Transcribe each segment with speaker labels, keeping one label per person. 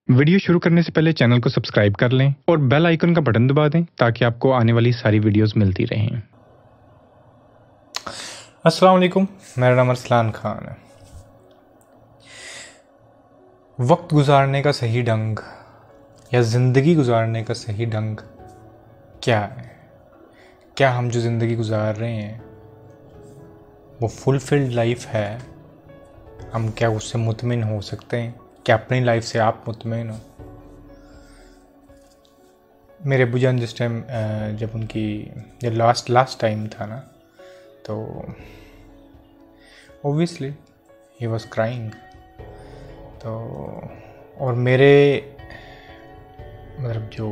Speaker 1: Video शुरू करने से पहले चैनल को सब्सक्राइब कर लें और बेल आइकन का बटन दबा दें ताकि आपको आने वाली सारी वीडियोस मिलती रहें।
Speaker 2: अस्सलाम वालेकुम, मेरा नाम अरसलान खान है। वक्त गुजारने का सही ढंग या ज़िंदगी गुजारने का सही ढंग क्या है? क्या हम जो ज़िंदगी गुजार रहे हैं वो फुलफिल्ड लाइफ है? हम क्या उससे मुतमिन हो सकते हैं? क्या अपनी लाइफ से आप मुतमिन हो? मेरे अब्बू जान जिस टाइम जब उनकी ये लास्ट टाइम था ना, तो ओबियसली ही वॉज क्राइंग। तो और मेरे मतलब जो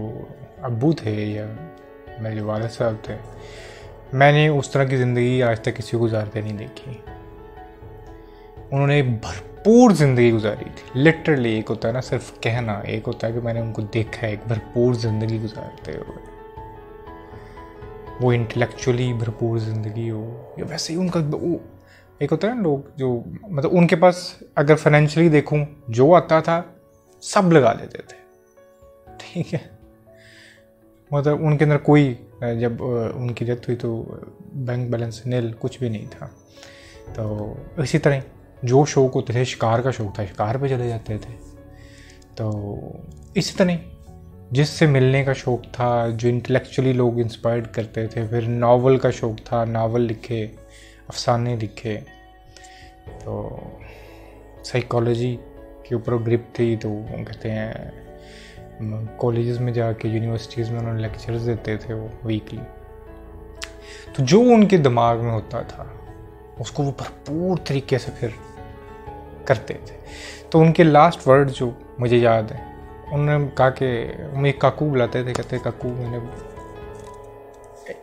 Speaker 2: अब्बू थे या मेरे जो वालिद साहब थे, मैंने उस तरह की ज़िंदगी आज तक किसी को गुजारते नहीं देखी। उन्होंने भरपूर ज़िंदगी गुजारी थी। लिटरली, एक होता है ना सिर्फ कहना, एक होता है कि मैंने उनको देखा है एक भरपूर ज़िंदगी गुजारते हुए। वो इंटेलेक्चुअली भरपूर ज़िंदगी हो या वैसे ही उनका वो एक होता है ना, लोग जो मतलब उनके पास अगर फाइनेंशियली देखूं जो आता था सब लगा लेते थे, ठीक है। मतलब उनके अंदर कोई, जब उनकी डेथ हुई तो बैंक बैलेंस नील, कुछ भी नहीं था। तो इसी तरह जो शौक होते थे, शिकार का शौक था, शिकार पे चले जाते थे। तो इसी तरह जिससे मिलने का शौक था, जो इंटेलेक्चुअली लोग इंस्पायर्ड करते थे, फिर नावल का शौक था, नावल लिखे, अफसाने लिखे। तो साइकोलॉजी के ऊपर ग्रिप थी, तो कहते हैं कॉलेजेस में जाके, यूनिवर्सिटीज़ में उन्होंने लेक्चर्स देते थे वो वीकली। तो जो उनके दिमाग में होता था उसको वो भरपूर तरीके से फिर करते थे। तो उनके लास्ट वर्ड जो मुझे याद है, उन्होंने कहा कि मुझे काकू बुलाते थे, कहते काकू। मैंने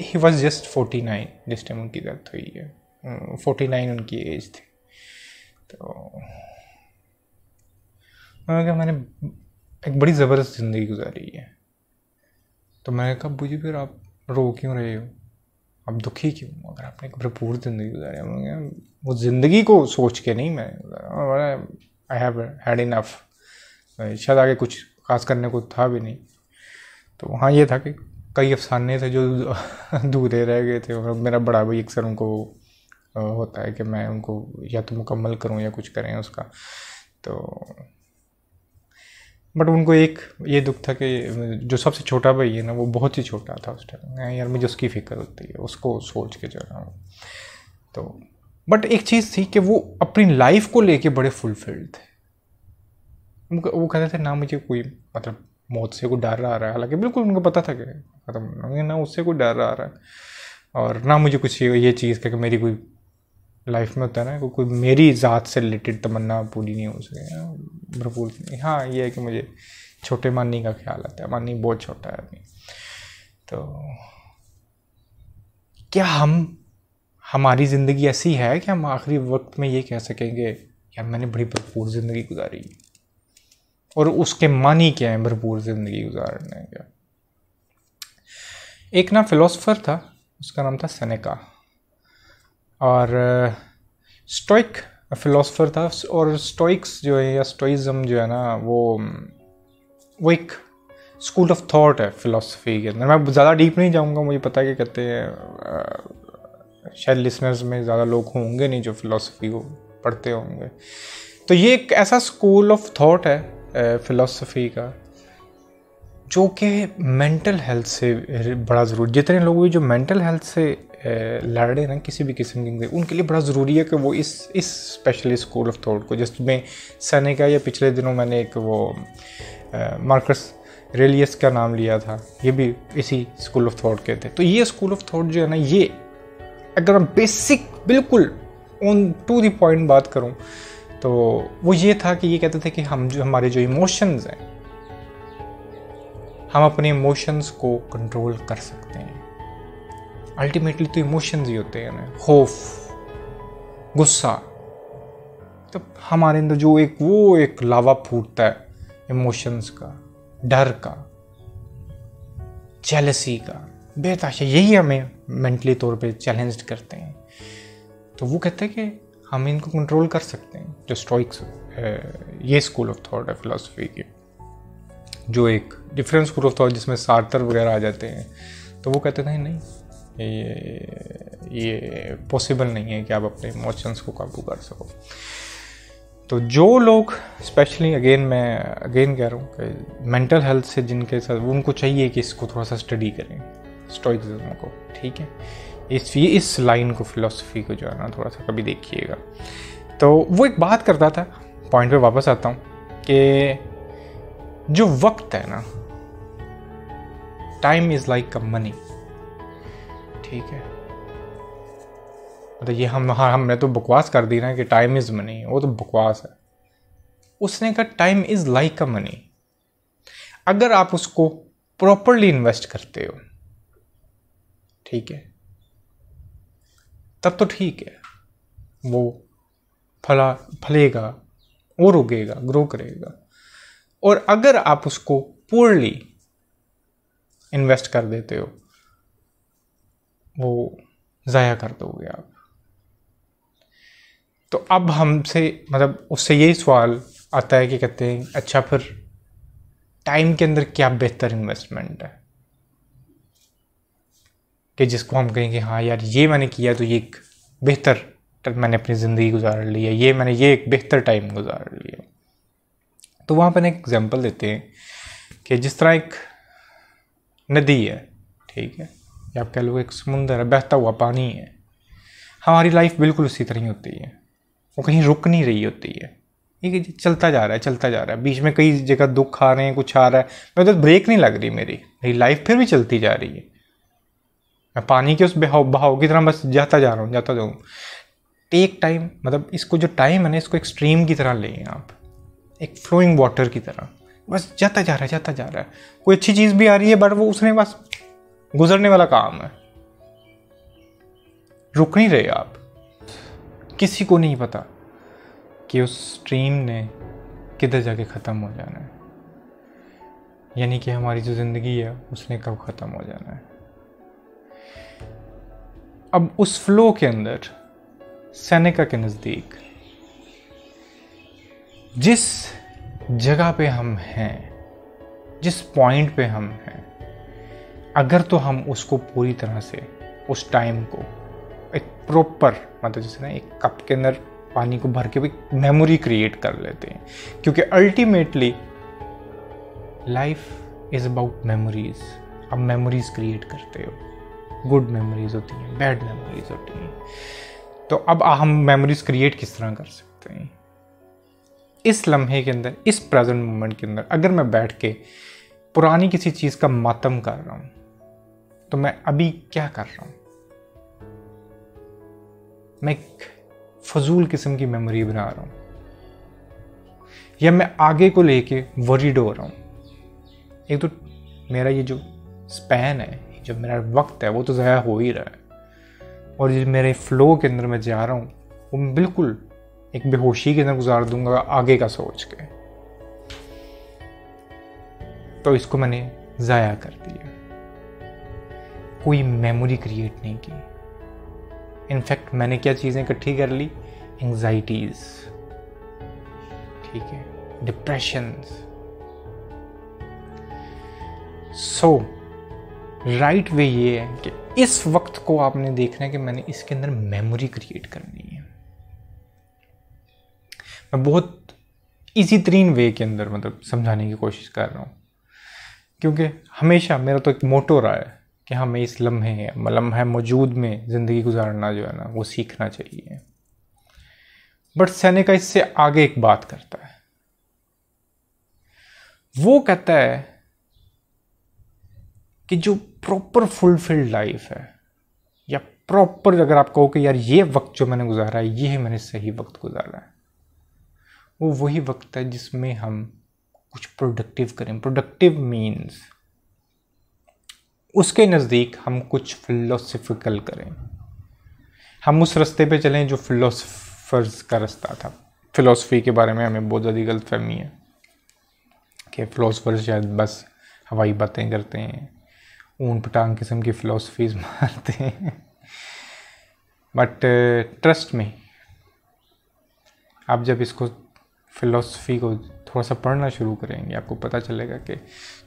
Speaker 2: ही वॉज जस्ट 49 जिस टाइम उनकी डेथ हुई है। 49 उनकी एज थी। तो उन्होंने कहा मैंने एक बड़ी ज़बरदस्त ज़िंदगी गुजारी है। तो मैंने कहा बुझी फिर आप रो क्यों रहे हो, आप दुखी क्यों, अगर आपने एक भरपूर ज़िंदगी गुजारी? वो ज़िंदगी को सोच के नहीं, मैं आई हैव हैड इनफ, शायद आगे कुछ खास करने को था भी नहीं। तो हाँ, ये था कि कई अफसाने थे जो अधूरे रह गए थे। और मेरा बड़ा भाई अक्सर उनको होता है कि मैं उनको या तो मुकम्मल करूँ या कुछ करें उसका। तो बट उनको एक ये दुख था कि जो सबसे छोटा भाई है ना, वो बहुत ही छोटा था उस टाइम। यार मुझे उसकी फ़िक्र होती है, उसको सोच के चल रहा हूँ। तो बट एक चीज़ थी कि वो अपनी लाइफ को लेके बड़े फुलफिल्ड थे। वो कहते थे ना मुझे कोई मतलब मौत से कोई डर आ रहा है, हालांकि बिल्कुल उनको पता था कि खत्म ना उससे कोई डर आ रहा है, और ना मुझे कुछ ये चीज़ का कि मेरी कोई लाइफ में होता है ना, कोई मेरी ज़ात से रिलेटेड तमन्ना पूरी नहीं हो सके भरपूर। हाँ, ये है कि मुझे छोटे मानी का ख्याल आता है, मानी बहुत छोटा है अभी। तो क्या हमारी ज़िंदगी ऐसी है कि हम आखिरी वक्त में ये कह सकेंगे यार मैंने बड़ी भरपूर ज़िंदगी गुजारी? और उसके मानी क्या है भरपूर ज़िंदगी गुजारने का? एक ना फिलोसोफर था, उसका नाम था सेनेका, और स्टोइक फिलोसोफर था। और स्टोइक्स जो है या स्टोइज़म जो है ना, वो एक स्कूल ऑफ थॉट है फिलोसफी के अंदर। मैं ज़्यादा डीप नहीं जाऊंगा, मुझे पता है कि कहते हैं शायद लिसनर्स में ज़्यादा लोग होंगे नहीं जो फिलोसफी को पढ़ते होंगे। तो ये एक ऐसा स्कूल ऑफ थॉट है फिलोसफी का जो कि मेंटल हेल्थ से बड़ा ज़रूरी, जितने लोग भी जो मेंटल हेल्थ से लड़ रहे हैं ना किसी भी किस्म के, उनके लिए बड़ा ज़रूरी है कि वो इस स्पेशली स्कूल ऑफ थॉट को, जिसमें सेनेका, या पिछले दिनों मैंने एक वो मार्कस रेलियस का नाम लिया था, ये भी इसी स्कूल ऑफ थॉट के थे। तो ये स्कूल ऑफ थॉट जो है ना, ये अगर मैं बेसिक बिल्कुल ऑन टू द पॉइंट बात करूँ तो वो ये था कि ये कहते थे कि हम जो हमारे जो इमोशंस हैं, हम अपने इमोशंस को कंट्रोल कर सकते हैं। अल्टीमेटली तो इमोशंस ही होते हैं ना, खौफ, गुस्सा। तो हमारे अंदर जो एक लावा फूटता है इमोशंस का, डर का, जेलसी का, बेताशा, यही हमें मेंटली तौर पे चैलेंज्ड करते हैं। तो वो कहते हैं कि हम इनको कंट्रोल कर सकते हैं, जो स्टोइक्स ये स्कूल ऑफ थॉट है फिलोसफी की। जो एक डिफरेंट स्कूल ऑफ थॉट जिसमें सार्टर वगैरह आ जाते हैं, तो वो कहते थे नहीं, ये पॉसिबल नहीं है कि आप अपने इमोशंस को काबू कर सको। तो जो लोग स्पेशली मैं अगेन कह रहा हूँ कि मेंटल हेल्थ से जिनके साथ, उनको चाहिए कि इसको थोड़ा सा स्टडी करें, स्टोइसिज्म को, ठीक है, इस लाइन को, फिलॉसफी को जो है ना थोड़ा सा कभी देखिएगा। तो वो एक बात करता था, पॉइंट पे वापस आता हूँ, कि जो वक्त है ना, time is like a money, ठीक है। मतलब ये हमने तो बकवास कर दी ना कि टाइम इज मनी, वो तो बकवास है। उसने कहा time is like a money, अगर आप उसको प्रॉपरली इन्वेस्ट करते हो, ठीक है, तब तो ठीक है, वो फलेगा और उगेगा, ग्रो करेगा। और अगर आप उसको पुअरली इन्वेस्ट कर देते हो, वो ज़ाया कर दोगे आप। तो अब हमसे, मतलब उससे यही सवाल आता है कि कहते हैं अच्छा फिर टाइम के अंदर क्या बेहतर इन्वेस्टमेंट है कि जिसको हम कहेंगे हाँ यार ये मैंने किया तो ये एक बेहतर, मैंने अपनी ज़िंदगी गुजार ली है, ये एक बेहतर टाइम गुजार लिया। तो वहाँ पर एक एग्जांपल देते हैं कि जिस तरह एक नदी है, ठीक है, या आप कह लो एक समुंदर है, बहता हुआ पानी है, हमारी लाइफ बिल्कुल उसी तरह ही होती है, वो कहीं रुक नहीं रही होती है, ठीक है, चलता जा रहा है, बीच में कई जगह दुख आ रहे हैं, कुछ आ रहा है, मैं तो ब्रेक नहीं लग रही, मेरी लाइफ फिर भी चलती जा रही है, मैं पानी के उस बहाव की तरह बस जाता जाऊँ। टेक टाइम, मतलब इसको जो टाइम है ना, इसको एक स्ट्रीम की तरह लें आप, एक फ्लोइंग वाटर की तरह, बस जाता जा रहा है। कोई अच्छी चीज़ भी आ रही है बट वो उसने बस गुजरने वाला काम है, रुक नहीं रहे आप। किसी को नहीं पता कि उस स्ट्रीम ने किधर जाके ख़त्म हो जाना है, यानी कि हमारी जो ज़िंदगी है उसने कब ख़त्म हो जाना है। अब उस फ्लो के अंदर सेनेका के नज़दीक जिस जगह पे हम हैं, जिस पॉइंट पे हम हैं, अगर तो हम उसको पूरी तरह से, उस टाइम को एक प्रॉपर, मतलब जैसे ना एक कप के अंदर पानी को भर के भी मेमोरी क्रिएट कर लेते हैं, क्योंकि ultimately life is about memories. अब मेमोरीज क्रिएट करते हो, गुड मेमोरीज होती हैं, बैड मेमोरीज होती हैं। तो अब हम मेमोरीज क्रिएट किस तरह कर सकते हैं? इस लम्हे के अंदर, इस प्रेजेंट मोमेंट के अंदर अगर मैं बैठ के पुरानी किसी चीज़ का मातम कर रहा हूं, तो मैं अभी क्या कर रहा हूं? मैं एक फजूल किस्म की मेमोरी बना रहा हूं, या मैं आगे को लेके वरीड हो रहा हूं। एक तो मेरा ये जो स्पैन है, जो मेरा वक्त है, वो तो ज़ाया हो ही रहा है, और जो मेरे फ्लो के अंदर मैं जा रहा हूं, वो मैं बिल्कुल एक बेहोशी के अंदर गुजार दूंगा आगे का सोच के। तो इसको मैंने ज़ाया कर दिया, कोई मेमोरी क्रिएट नहीं की। इनफैक्ट मैंने क्या चीज़ें इकट्ठी कर ली? एंजाइटीज, ठीक है, डिप्रेशंस। सो राइट वे ये है कि इस वक्त को आपने देखना है कि मैंने इसके अंदर मेमोरी क्रिएट करनी है। मैं बहुत इजी तरीन वे के अंदर मतलब समझाने की कोशिश कर रहा हूँ, क्योंकि हमेशा मेरा तो एक मोटो रहा है कि हमें इस लम्हे मौजूद में ज़िंदगी गुजारना जो है ना, वो सीखना चाहिए। बट सेनेका इससे आगे एक बात करता है। वो कहता है कि जो प्रॉपर फुलफिल्ड लाइफ है, या प्रॉपर अगर आप कहो कि यार ये वक्त जो मैंने गुजारा है, ये मैंने सही वक्त गुजारा है, वो वही वक्त है जिसमें हम कुछ प्रोडक्टिव करें। प्रोडक्टिव मीन्स उसके नज़दीक हम कुछ फिलोसफिकल करें, हम उस रास्ते पे चलें जो फिलोसफर्स का रास्ता था। फिलोसफी के बारे में हमें बहुत ज़्यादा गलतफहमी है कि फिलोसफर्स शायद बस हवाई बातें करते हैं, ऊन पटांग किस्म की फिलोसफीज मारते हैं। बट ट्रस्ट में, आप जब इसको फिलोसफी को थोड़ा सा पढ़ना शुरू करेंगे आपको पता चलेगा कि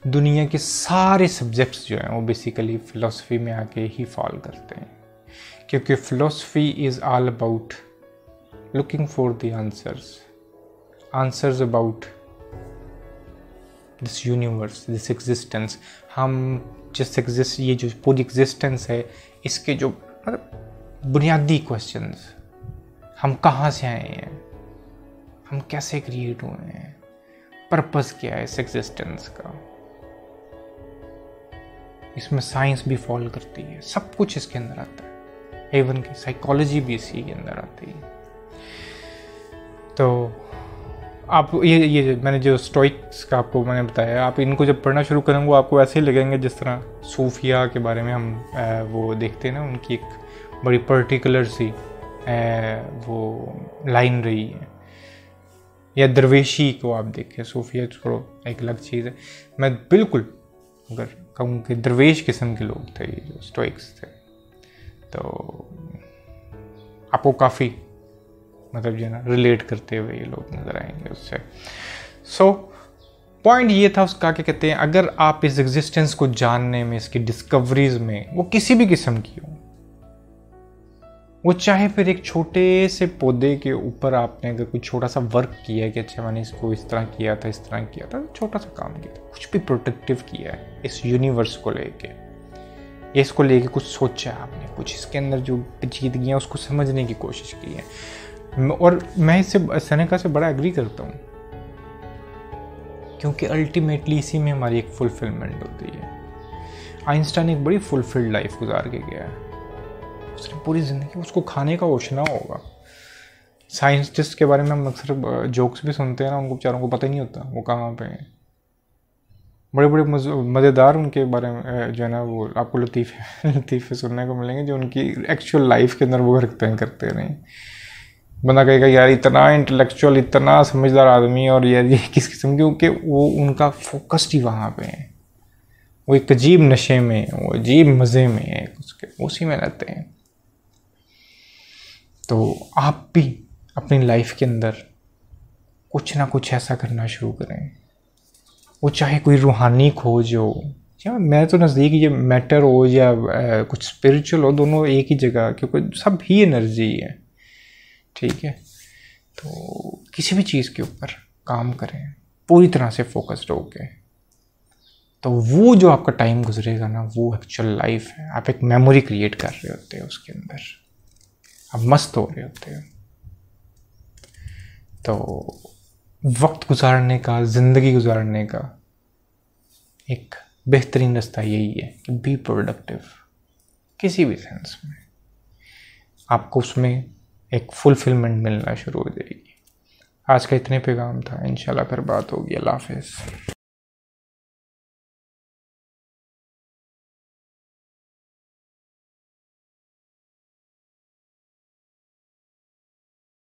Speaker 2: दुनिया के सारे सब्जेक्ट्स जो हैं वो बेसिकली फ़िलासफ़ी में आके ही फॉल करते हैं, क्योंकि philosophy is all about looking for the answers about this universe, this existence. हम ये जो पूरी एग्जिस्टेंस है, इसके जो मतलब बुनियादी क्वेश्चंस, हम कहाँ से आए हैं, हम कैसे क्रिएट हुए हैं, पर्पस क्या है इस एग्जिस्टेंस का, इसमें साइंस भी फॉलो करती है, सब कुछ इसके अंदर आता है, इवन की साइकोलॉजी भी इसी के अंदर आती है। तो आप ये मैंने जो स्टोइक्स का आपको मैंने बताया, आप इनको जब पढ़ना शुरू करेंगे आपको ऐसे ही लगेंगे जिस तरह सूफिया के बारे में हम वो देखते हैं ना, उनकी एक बड़ी पर्टिकुलर सी वो लाइन रही है। या दरवेशी को आप देखें, सूफिया छोड़ो एक अलग चीज़ है, मैं बिल्कुल अगर कहूँ कि दरवेश किस्म के लोग थे ये जो स्टोइक्स थे, तो आपको काफ़ी मतलब जो ना रिलेट करते हुए ये लोग नज़र आएंगे उससे। सो पॉइंट ये था उसका कि कहते हैं अगर आप इस एग्जिस्टेंस को जानने में, इसकी डिस्कवरीज में, वो किसी भी किस्म की हो, वो चाहे फिर एक छोटे से पौधे के ऊपर आपने अगर कोई छोटा सा वर्क किया है कि अच्छा मैंने इसको इस तरह किया था, इस तरह किया था, छोटा सा काम किया था, कुछ भी प्रोडक्टिव किया है इस यूनिवर्स को लेके, इसको लेके कुछ सोचा है आपने, कुछ इसके अंदर जो पेचीदगियाँ उसको समझने की कोशिश की है। और मैं इससे सेनेका से बड़ा एग्री करता हूँ, क्योंकि अल्टीमेटली इसी में हमारी एक फुलफिलमेंट होती है। आइंस्टाइन एक बड़ी फुलफिल्ड लाइफ गुजार के गया है, उसने पूरी ज़िंदगी उसको खाने का होश ना होगा। साइंटिस्ट के बारे में हम अक्सर जोक्स भी सुनते हैं ना, उनको बेचारों को पता ही नहीं होता वो कहाँ पे हैं। बड़े बड़े मज़ेदार उनके बारे में जो है ना वो आपको लतीफ़े सुनने को मिलेंगे जो उनकी एक्चुअल लाइफ के अंदर वो करते नहीं। बंदा कहेगा यार इतना इंटेलेक्चुअल, इतना समझदार आदमी, और यार ये किस किस्म, क्योंकि वो उनका फोकस्ड ही वहाँ पे है, वो एक अजीब नशे में, वो अजीब मज़े में है, उसके उसी में रहते हैं। तो आप भी अपनी लाइफ के अंदर कुछ ना कुछ ऐसा करना शुरू करें, वो चाहे कोई रूहानी खोज हो, या मैं तो नज़दीक ये मैटर हो या कुछ स्पिरिचुअल हो, दोनों एक ही जगह, क्योंकि सब ही एनर्जी है, ठीक है। तो किसी भी चीज़ के ऊपर काम करें पूरी तरह से फोकस्ड होके, तो वो जो आपका टाइम गुजरेगा ना, वो एक्चुअल लाइफ है। आप एक मेमोरी क्रिएट कर रहे होते हो उसके अंदर, आप मस्त हो रहे होते हो। तो वक्त गुजारने का, ज़िंदगी गुजारने का एक बेहतरीन रास्ता यही है कि बी प्रोडक्टिव, किसी भी सेंस में आपको उसमें एक फुलफिलमेंट मिलना शुरू हो जाएगी। आज का इतने पैगाम था, इंशाल्लाह फिर बात होगी। अल्लाह हाफ़िज़।